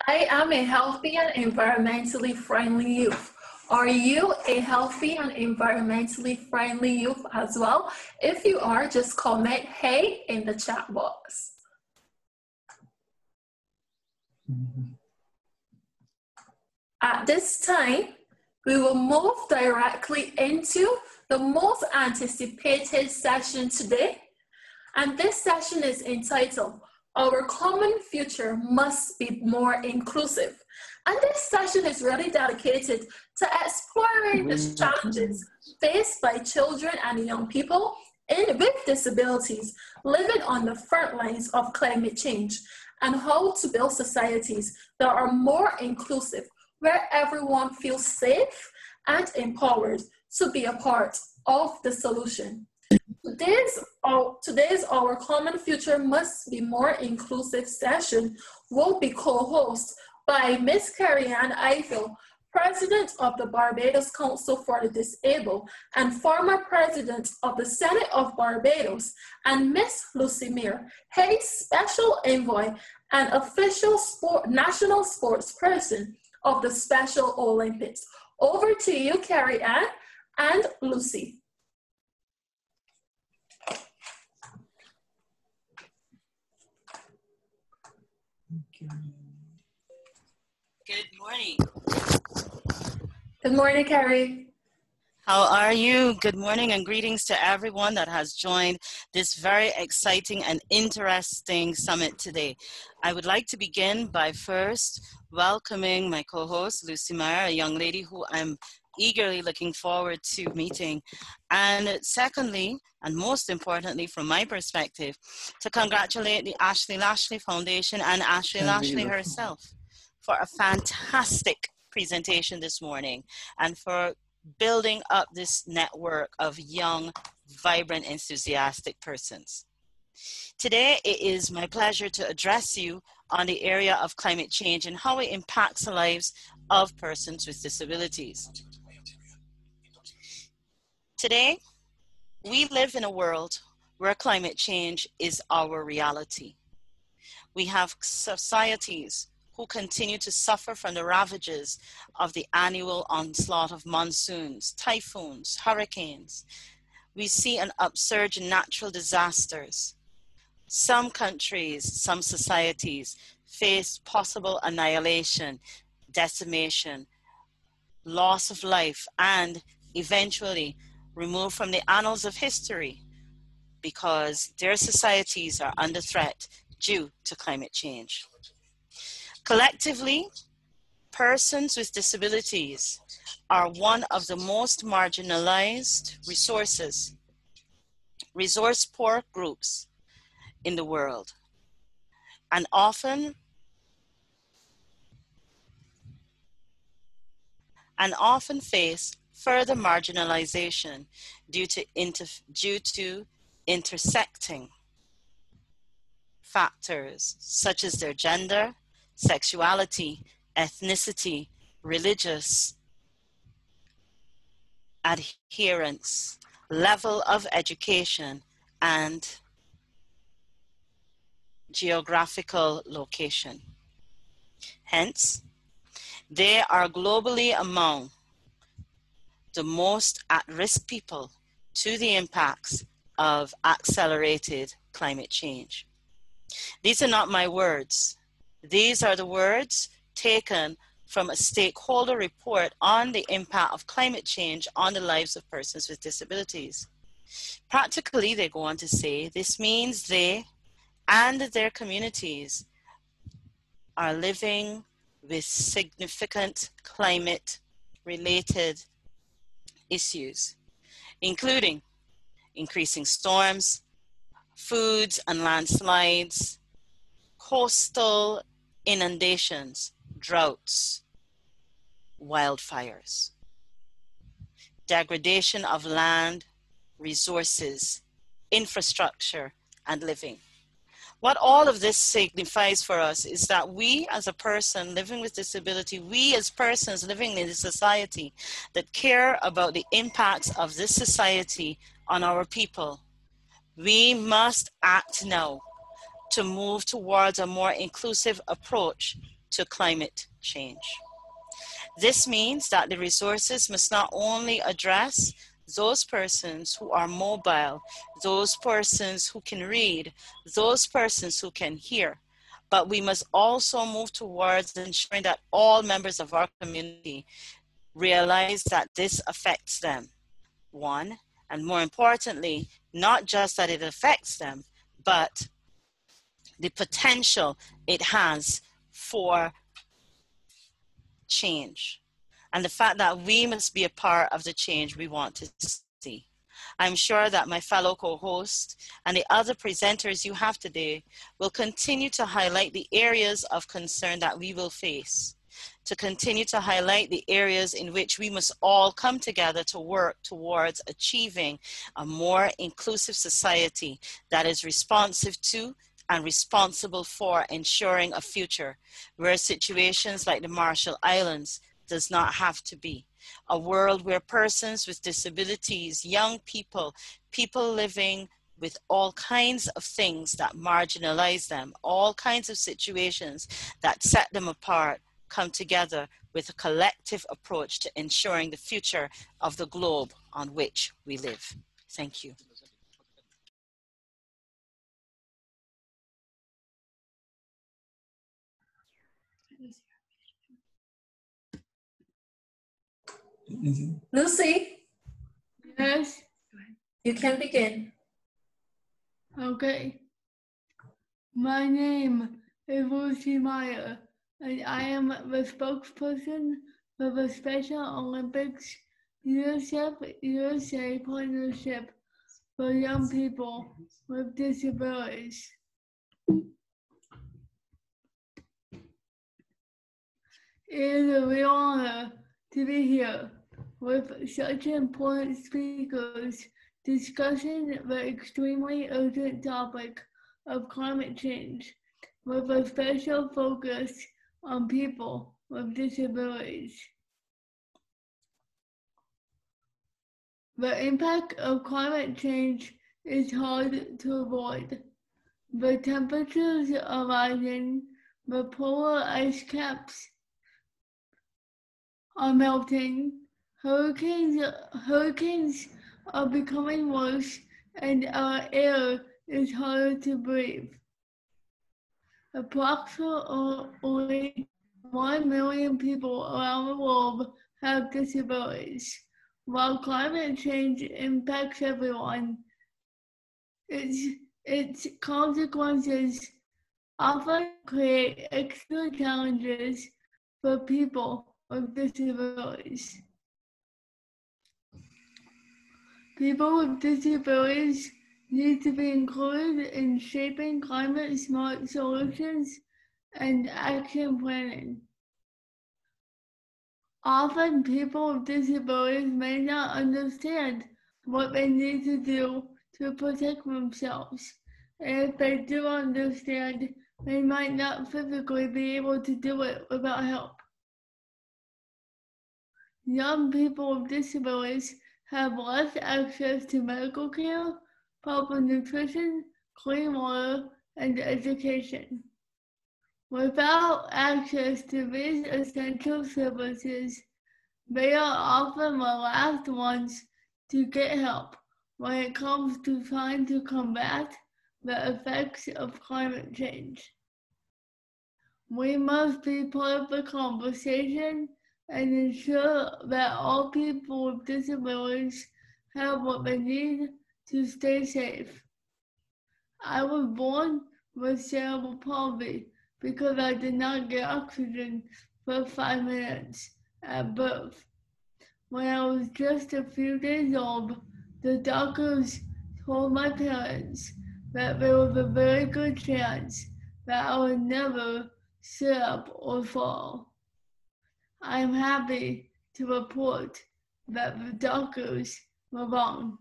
I am a healthy and environmentally friendly youth. Are you a healthy and environmentally friendly youth as well? If you are, just comment hey in the chat box. At this time, we will move directly into the most anticipated session today. And this session is entitled, Our Common Future Must Be More Inclusive. And this session is really dedicated to exploring the challenges faced by children and young people with disabilities living on the front lines of climate change and how to build societies that are more inclusive, where everyone feels safe and empowered to be a part of the solution. Today's Our Common Future Must Be More Inclusive session will be co-hosted by Ms. Kerryann Ifill, President of the Barbados Council for the Disabled and former President of the Senate of Barbados, and Ms. Lucy Meyer, Haiti Special Envoy and official national sports person of the Special Olympics. Over to you, Kerryann and Lucy. Good morning. Good morning, Kerry. How are you? Good morning and greetings to everyone that has joined this very exciting and interesting summit today. I would like to begin by first welcoming my co-host, Lucy Meyer, a young lady who I'm eagerly looking forward to meeting. And secondly, and most importantly from my perspective, to congratulate the Ashley Lashley Foundation and Ashley Lashley herself for a fantastic presentation this morning and for building up this network of young, vibrant, enthusiastic persons. Today, it is my pleasure to address you on the area of climate change and how it impacts the lives of persons with disabilities. Today, we live in a world where climate change is our reality. We have societies who continue to suffer from the ravages of the annual onslaught of monsoons, typhoons, hurricanes. We see an upsurge in natural disasters. Some countries, some societies face possible annihilation, decimation, loss of life, and eventually removed from the annals of history because their societies are under threat due to climate change. Collectively, persons with disabilities are one of the most marginalized resource-poor groups in the world, and often face further marginalization due to intersecting factors such as their gender, sexuality, ethnicity, religious adherence, level of education, and geographical location. Hence, they are globally among the most at-risk people to the impacts of accelerated climate change. These are not my words. These are the words taken from a stakeholder report on the impact of climate change on the lives of persons with disabilities. Practically, they go on to say, this means they and their communities are living with significant climate-related issues, including increasing storms, floods and landslides, coastal inundations, droughts, wildfires, degradation of land, resources, infrastructure, and living. What all of this signifies for us is that we as a person living with disability, we as persons living in a society that care about the impacts of this society on our people, we must act now to move towards a more inclusive approach to climate change. This means that the resources must not only address those persons who are mobile, those persons who can read, those persons who can hear, but we must also move towards ensuring that all members of our community realize that this affects them. One, and more importantly, not just that it affects them, but the potential it has for change. And the fact that we must be a part of the change we want to see. I'm sure that my fellow co-hosts and the other presenters you have today will continue to highlight the areas of concern that we will face, to continue to highlight the areas in which we must all come together to work towards achieving a more inclusive society that is responsive to and responsible for ensuring a future where situations like the Marshall Islands does not have to be. A world where persons with disabilities, young people, people living with all kinds of things that marginalize them, all kinds of situations that set them apart, come together with a collective approach to ensuring the future of the globe on which we live. Thank you. Lucy, Yes. you can begin. Okay. My name is Lucy Meyer, and I am the spokesperson for the Special Olympics Leadership USA Partnership for Young People with Disabilities. It is a real honor to be here with such important speakers discussing the extremely urgent topic of climate change with a special focus on people with disabilities. The impact of climate change is hard to avoid. The temperatures are rising, the polar ice caps are melting, hurricanes are becoming worse, and our air is harder to breathe. Approximately 1 million people around the world have disabilities. While climate change impacts everyone, its consequences often create extra challenges for people with disabilities. People with disabilities need to be included in shaping climate-smart solutions and action planning. Often, people with disabilities may not understand what they need to do to protect themselves. And if they do understand, they might not physically be able to do it without help. Young people with disabilities have less access to medical care, proper nutrition, clean water, and education. Without access to these essential services, they are often the last ones to get help when it comes to trying to combat the effects of climate change. We must be part of the conversation and ensure that all people with disabilities have what they need to stay safe. I was born with cerebral palsy because I did not get oxygen for 5 minutes at birth. When I was just a few days old, the doctors told my parents that there was a very good chance that I would never sit up or fall. I am happy to report that the doctors were wrong.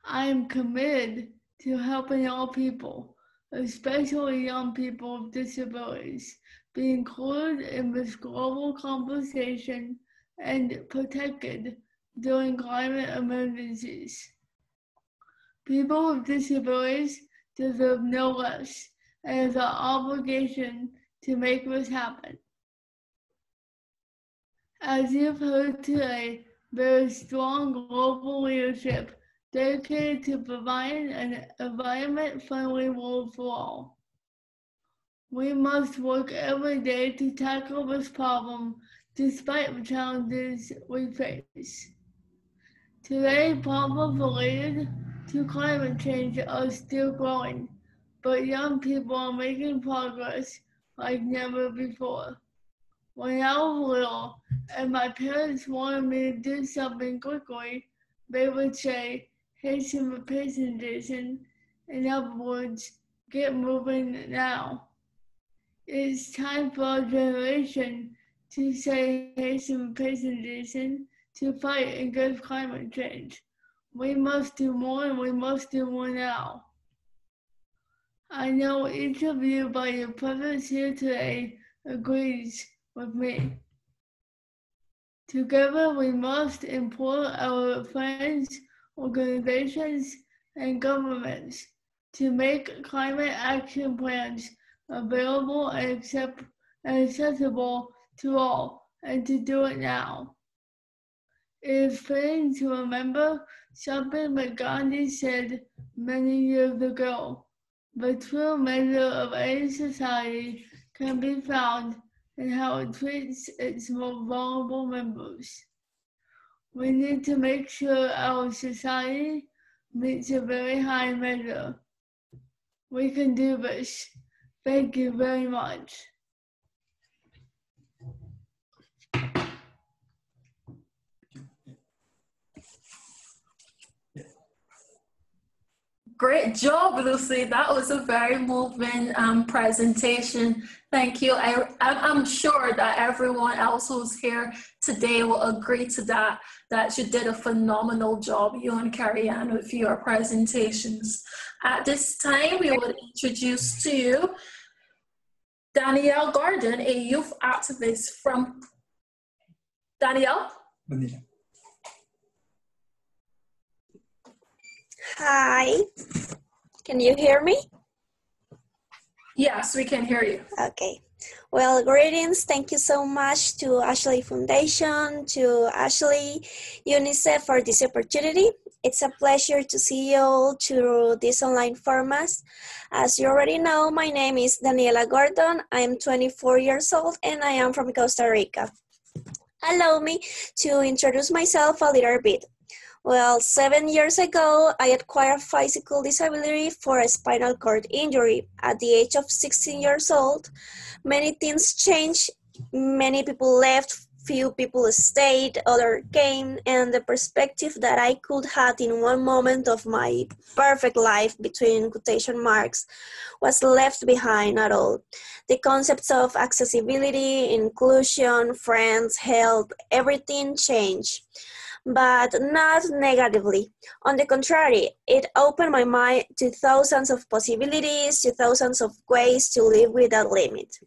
I am committed to helping all people, especially young people with disabilities, be included in this global conversation and protected during climate emergencies. People with disabilities deserve no less. and it's our obligation to make this happen. As you've heard today, there is strong global leadership dedicated to providing an environment-friendly world for all. We must work every day to tackle this problem despite the challenges we face. Today, problems related to climate change are still growing, but young people are making progress like never before. When I was little and my parents wanted me to do something quickly, they would say, hasten the pace, Jason. In other words, get moving now. It's time for our generation to say hasten the pace, Jason, to fight against climate change. We must do more, and we must do more now. I know each of you by your presence here today agrees with me. Together we must implore our friends, organizations, and governments to make climate action plans available and accessible to all, and to do it now. It is fitting to remember something that Gandhi said many years ago. The true measure of any society can be found in how it treats its most vulnerable members. We need to make sure our society meets a very high measure. We can do this. Thank you very much. Great job, Lucy. That was a very moving presentation. Thank you. I'm sure that everyone else who's here today will agree to that you did a phenomenal job, you and Kerryann, with your presentations. At this time, we would introduce to you Daniela Gordon, a youth activist from Danielle. Hi, can you hear me? Yes, we can hear you. Okay. Well, greetings. Thank you so much to Ashley Foundation, to Ashley, UNICEF for this opportunity. It's a pleasure to see you all through this online format. As you already know, my name is Daniela Gordon. I am 24 years old and I am from Costa Rica. Allow me to introduce myself a little bit. Well, 7 years ago, I acquired physical disability for a spinal cord injury. At the age of 16 years old, many things changed. Many people left, few people stayed, others came, and the perspective that I could have in one moment of my perfect life, between quotation marks, was left behind at all. The concepts of accessibility, inclusion, friends, health, everything changed. But not negatively. On the contrary, it opened my mind to thousands of possibilities, to thousands of ways to live without limit.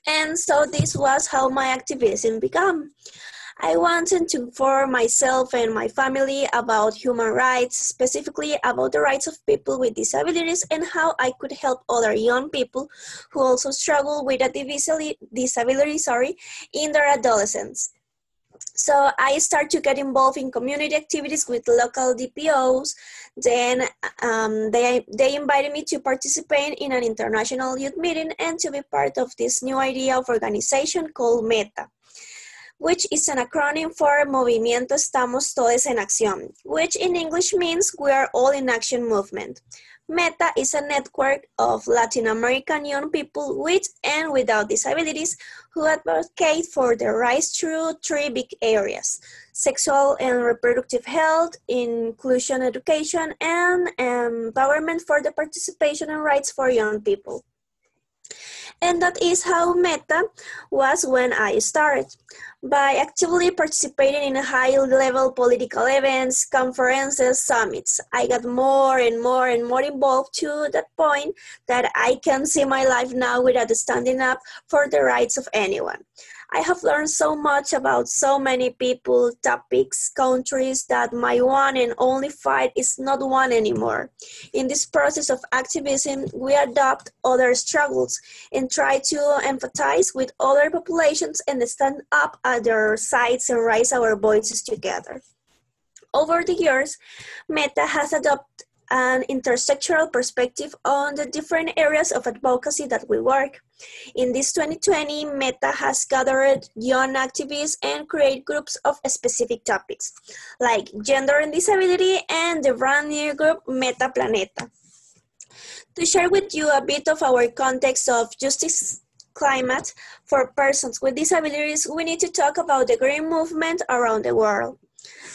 And so this was how my activism began. I wanted to inform myself and my family about human rights, specifically about the rights of people with disabilities and how I could help other young people who also struggle with a disability in their adolescence. So I started to get involved in community activities with local DPOs. Then they invited me to participate in an international youth meeting and to be part of this new idea of organization called META, which is an acronym for Movimiento Estamos Todos en Acción, which in English means We Are All in Action movement. META is a network of Latin American young people with and without disabilities who advocate for their rights through three big areas: sexual and reproductive health, inclusion education, and empowerment for the participation and rights for young people. And that is how META was when I started. By actively participating in high-level political events, conferences, summits, I got more and more involved to that point that I can see my life now without standing up for the rights of anyone. I have learned so much about so many people, topics, countries that my one and only fight is not one anymore. In this process of activism, we adopt other struggles and try to empathize with other populations and stand up at their sides and raise our voices together. Over the years, Meta has adopted an intersectoral perspective on the different areas of advocacy that we work. In this 2020, Meta has gathered young activists and created groups of specific topics, like gender and disability and the brand new group Meta Planeta. To share with you a bit of our context of justice climate for persons with disabilities, we need to talk about the green movement around the world.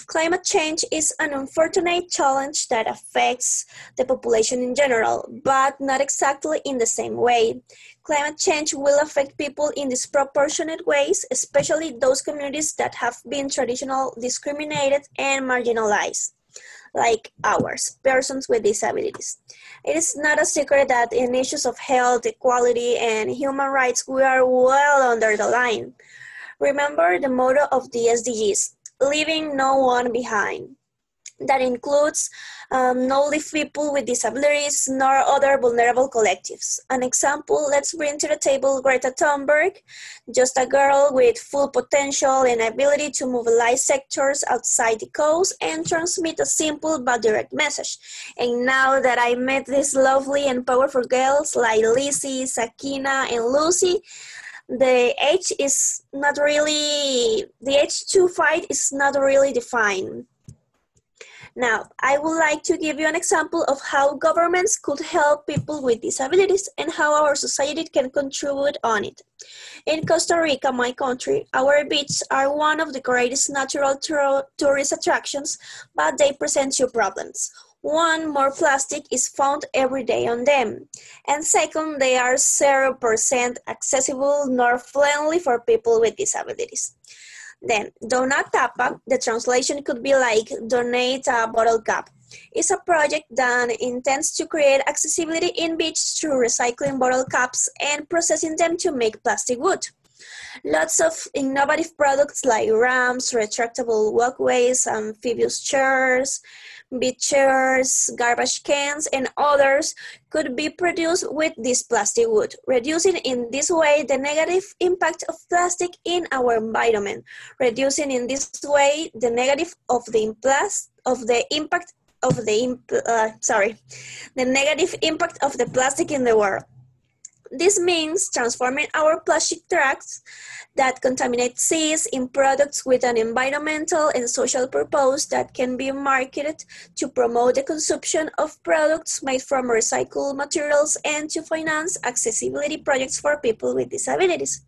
Climate change is an unfortunate challenge that affects the population in general, but not exactly in the same way. Climate change will affect people in disproportionate ways, especially those communities that have been traditionally discriminated and marginalized, like ours, persons with disabilities. It is not a secret that in issues of health, equality, and human rights, we are well under the line. Remember the motto of the SDGs, leaving no one behind. That includes no leave people with disabilities nor other vulnerable collectives. An example, let's bring to the table Greta Thunberg, just a girl with full potential and ability to mobilize sectors outside the coast and transmit a simple but direct message. And now that I met these lovely and powerful girls like Lizzie, Sakina, and Lucy, the age to fight is not really defined. Now, I would like to give you an example of how governments could help people with disabilities and how our society can contribute on it. In Costa Rica, my country, our beaches are one of the greatest natural tourist attractions, but they present two problems. One, more plastic is found every day on them. And second, they are 0% accessible nor friendly for people with disabilities. Then, Dona Tapa, the translation could be like donate a bottle cap. It's a project that intends to create accessibility in beaches through recycling bottle caps and processing them to make plastic wood. Lots of innovative products like ramps, retractable walkways, amphibious chairs, beach chairs, garbage cans, and others could be produced with this plastic wood, reducing in this way the negative impact of plastic in our environment, reducing in this way the negative of the negative impact of the plastic in the world. This means transforming our plastic trash that contaminate seas in products with an environmental and social purpose that can be marketed to promote the consumption of products made from recycled materials and to finance accessibility projects for people with disabilities.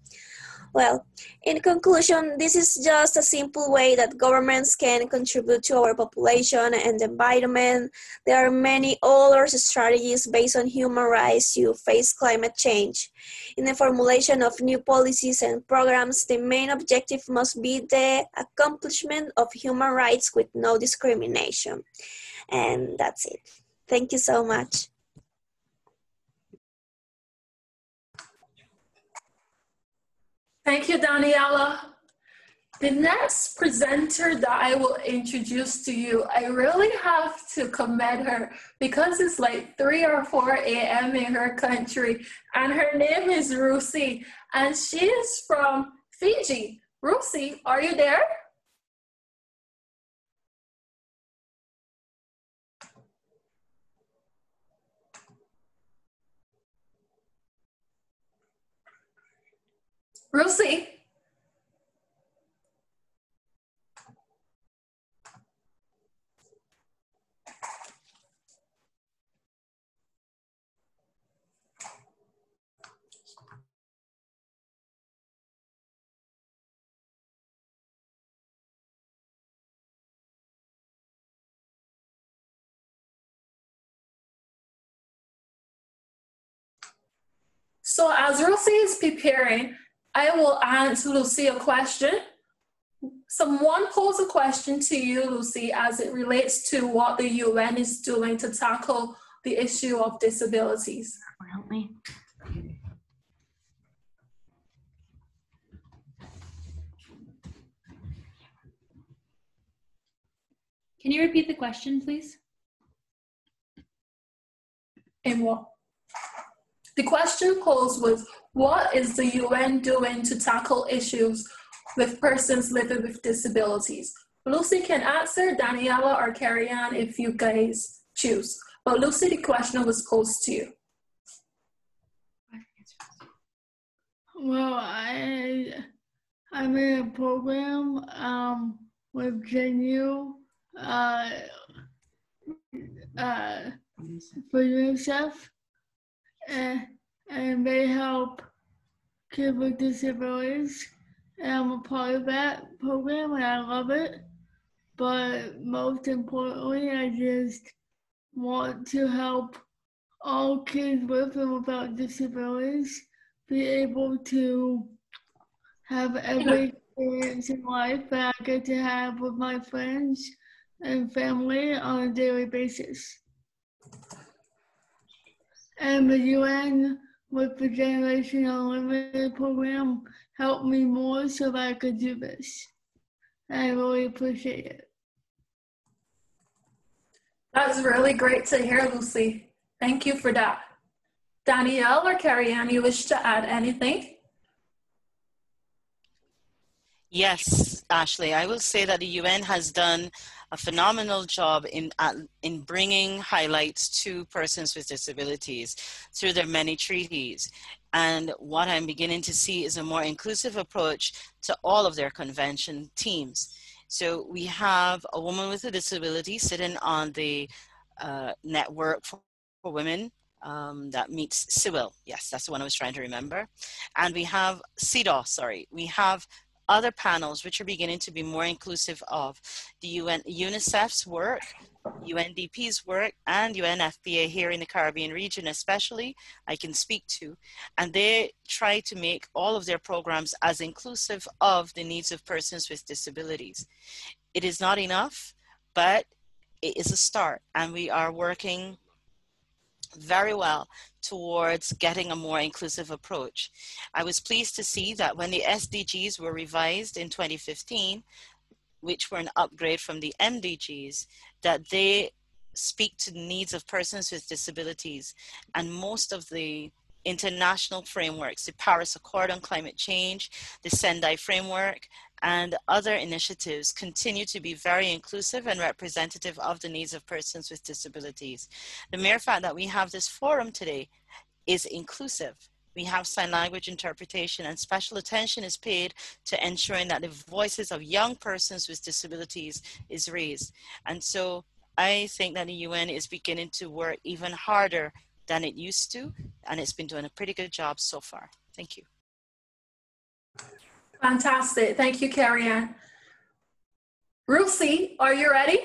Well, in conclusion, this is just a simple way that governments can contribute to our population and the environment. There are many other strategies based on human rights to face climate change. In the formulation of new policies and programs, the main objective must be the accomplishment of human rights with no discrimination. And that's it. Thank you so much. Thank you, Daniela. The next presenter that I will introduce to you, I really have to commend her because it's like 3 or 4 a.m. in her country, and her name is Rusi, and she is from Fiji. Rusi, are you there? Rusi? So as Lucy is preparing, I will ask Lucy a question. Someone pose a question to you, Lucy, as it relates to what the UN is doing to tackle the issue of disabilities. Help me. Can you repeat the question, please? In what? The question posed was, what is the UN doing to tackle issues with persons living with disabilities? Lucy can answer, Daniela or Kerryann if you guys choose. But Lucy, the question was posed to you. Well, I'm in a program with Geneva for UNICEF, and they help kids with disabilities. And I'm a part of that program, and I love it. But most importantly, I just want to help all kids with and without disabilities be able to have every experience in life that I get to have with my friends and family on a daily basis. And the UN with the Generation Unlimited program helped me more so that I could do this. And I really appreciate it. That's really great to hear, Lucy. Thank you for that. Danielle or Kerryann, you wish to add anything? Yes, Ashley, I will say that the UN has done a phenomenal job in bringing highlights to persons with disabilities through their many treaties. And what I'm beginning to see is a more inclusive approach to all of their convention teams. So we have a woman with a disability sitting on the network for women that meets Ifill. Yes, that's the one I was trying to remember. And we have CEDAW, sorry. We have other panels which are beginning to be more inclusive of the UNICEF's work, UNDP's work, and UNFPA here in the Caribbean region especially, I can speak to. And they try to make all of their programs as inclusive of the needs of persons with disabilities. It is not enough, but it is a start, and we are working very well towards getting a more inclusive approach. I was pleased to see that when the SDGs were revised in 2015, which were an upgrade from the MDGs, that they speak to the needs of persons with disabilities. And most of the international frameworks, the Paris Accord on Climate Change, the Sendai Framework, and other initiatives continue to be very inclusive and representative of the needs of persons with disabilities. The mere fact that we have this forum today is inclusive. We have sign language interpretation, and special attention is paid to ensuring that the voices of young persons with disabilities is raised. And so I think that the UN is beginning to work even harder than it used to, and it's been doing a pretty good job so far. Thank you. Fantastic. Thank you, Kerryann. Ruthie, are you ready?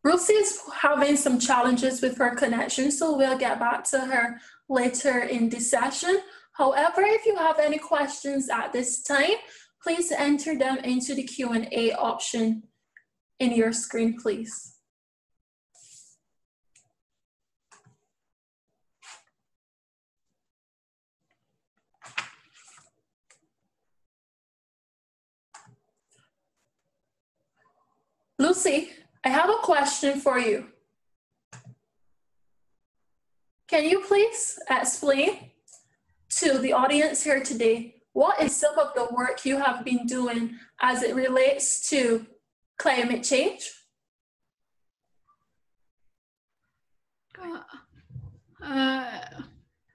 Ruthie is having some challenges with her connection, so we'll get back to her later in the session. However, if you have any questions at this time, please enter them into the Q&A option in your screen, please. Lucy, I have a question for you. Can you please explain to the audience here today what is some of the work you have been doing as it relates to climate change?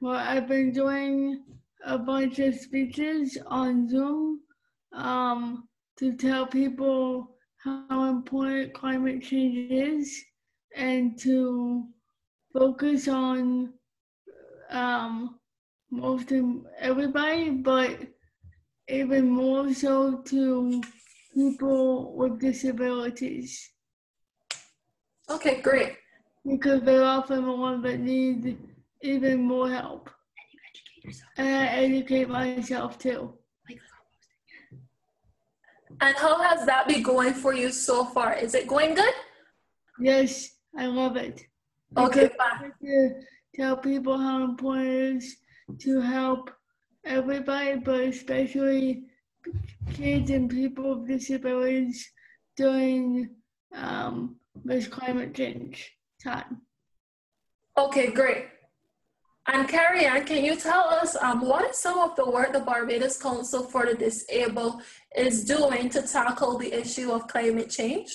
Well, I've been doing a bunch of speeches on Zoom to tell people how important climate change is, and to focus on most of everybody, but even more so to people with disabilities. Okay, great. Because they're often the ones that need even more help. And I educate myself too. And how has that been going for you so far? Is it going good? Yes, I love it. Okay, Because I like to tell people how important it is to help everybody, but especially kids and people with disabilities during this climate change time. Okay, great. And Kerryann, can you tell us what is some of the work the Barbados Council for the Disabled is doing to tackle the issue of climate change?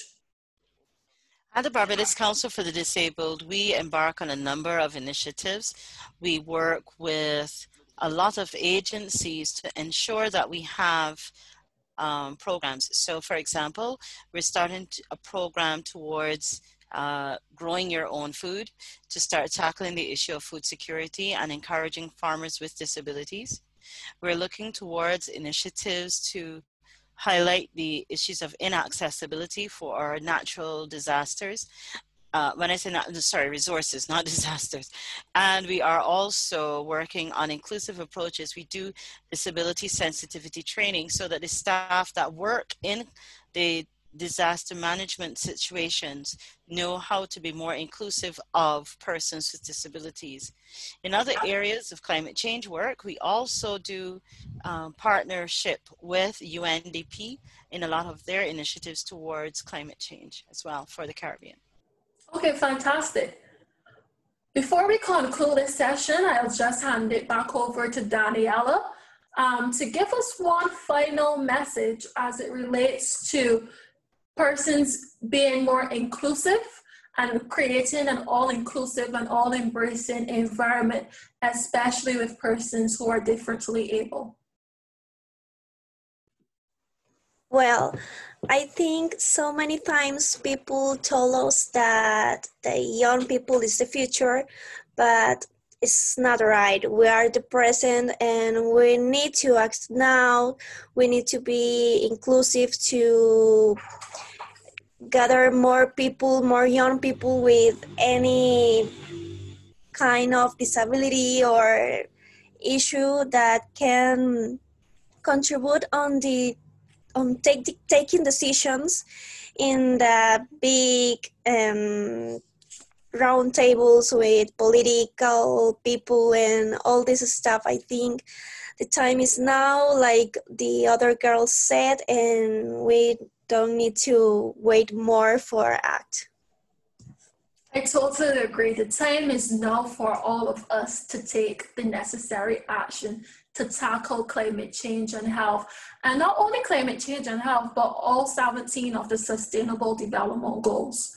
At the Barbados Council for the Disabled, we embark on a number of initiatives. We work with a lot of agencies to ensure that we have programs. So for example, we're starting a program towards growing your own food to start tackling the issue of food security and encouraging farmers with disabilities. We're looking towards initiatives to highlight the issues of inaccessibility for our natural disasters. When I say resources, not disasters. And we are also working on inclusive approaches. We do disability sensitivity training so that the staff that work in the disaster management situations know how to be more inclusive of persons with disabilities. In other areas of climate change work, we also do partnership with UNDP in a lot of their initiatives towards climate change as well for the Caribbean. Okay, fantastic. Before we conclude this session, I'll just hand it back over to Daniela to give us one final message as it relates to persons being more inclusive and creating an all-inclusive and all-embracing environment, especially with persons who are differently able. Well, I think so many times people told us that the young people is the future, but it's not right. We are the present and we need to act now. We need to be inclusive to gather more people, more young people with any kind of disability or issue that can contribute on taking decisions in the big round tables with political people and all this stuff. I think the time is now, like the other girls said, and we don't need to wait more for act. I totally agree. The time is now for all of us to take the necessary action to tackle climate change and health. And not only climate change and health, but all 17 of the Sustainable Development Goals.